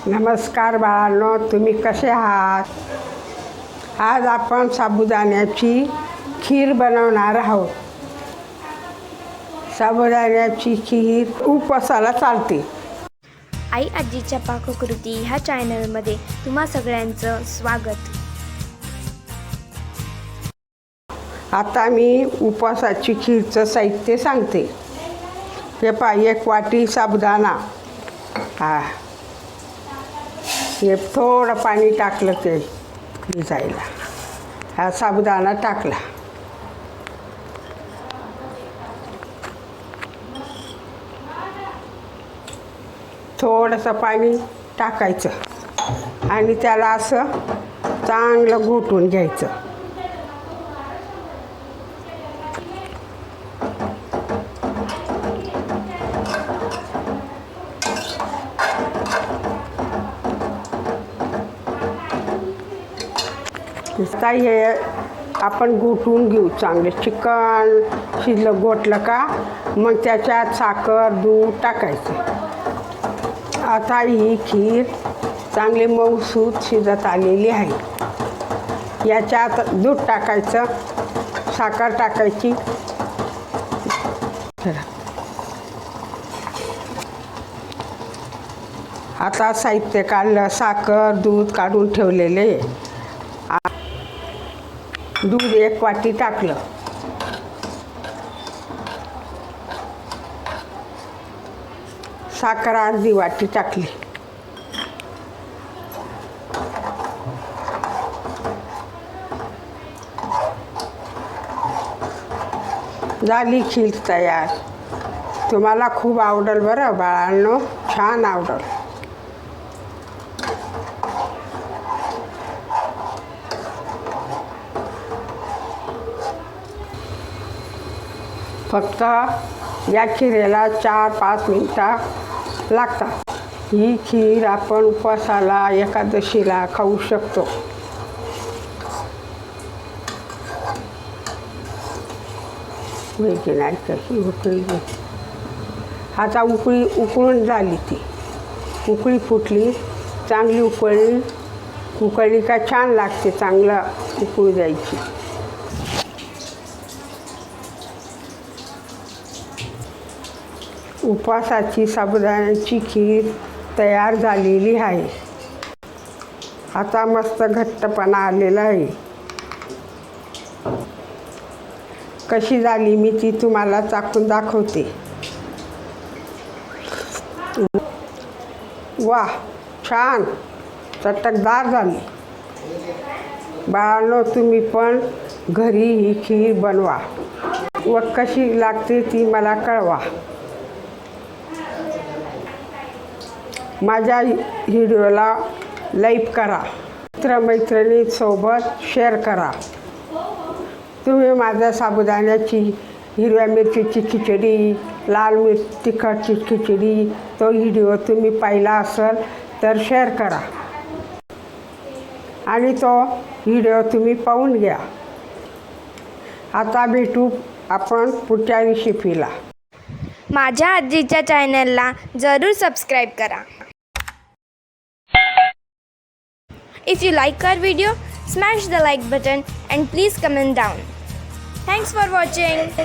नमस्कार बाळांनो, तुम्ही कसे आहात? आज आपण साबुदाण्याची खीर बनवणार आहोत. साबुदाण्याची खीर उपवासाला चालते. आई आजीच्या पाककृती ह्या चॅनलमध्ये तुम्हा सगळ्यांचं स्वागत. आता मी उपवासाची खीरचं साहित्य सांगते. हे पहा, 1 वाटी साबुदाणा. हे थोडं पाणी टाकलं ते भिजायला. हा साबुदाणा टाकला. थोडंसं पाणी टाकायचं आणि त्याला असं चांगलं घोटून घ्यायचं. हे आपण घोटून घेऊ. चांगले चिकन शिजलं घोटलं का मग त्याच्यात साखर दूध टाकायचं. आता ही खीर चांगली मऊसूत शिजत आलेली आहे. याच्यात दूध टाकायचं, साखर टाकायची. आता साहित्य काढलं. साखर दूध काढून ठेवलेले. दूध 1 वाटी टाकलं. साखर अर्धी वाटी टाकली. झाली खीर तयार. तुम्हाला खूप आवडेल बरं बाळांनो, छान आवडेल. फक्त या खिरेला 4-5 मिनटं लागतात. ही खीर आपण उपवासाला एकादशीला खाऊ शकतो. वेगळी नाही कशी उकळी. आता उकळून झाली. ती उकळी फुटली, चांगली उकळली का छान लागते. चांगलं उकळू द्यायची. उपवासाची साबुदाण्याची खीर तयार झालेली आहे. आता मस्त घट्टपणा आलेला आहे. कशी झाली मी ती तुम्हाला चाखून दाखवते. वा, छान चटकदार झाली. बाळांनो, तुम्ही पण घरी ही खीर बनवा व कशी लागते ती मला कळवा. माझ्या व्हिडिओला लाईक करा. मित्रमैत्रिणींसोबत शेअर करा. तुम्ही माझ्या साबुदाण्याची हिरव्या मिरचीची खिचडी, लाल तिखटची खिचडी तो व्हिडिओ तुम्ही पाहिला असेल तर शेअर करा आणि तो व्हिडिओ तुम्ही पाहून घ्या. आता भेटू आपण पुढच्या रेसिपीला. माझ्या आजीच्या चॅनलला जरूर सबस्क्राईब करा. If you like our video, smash the like button and please comment down. Thanks for watching.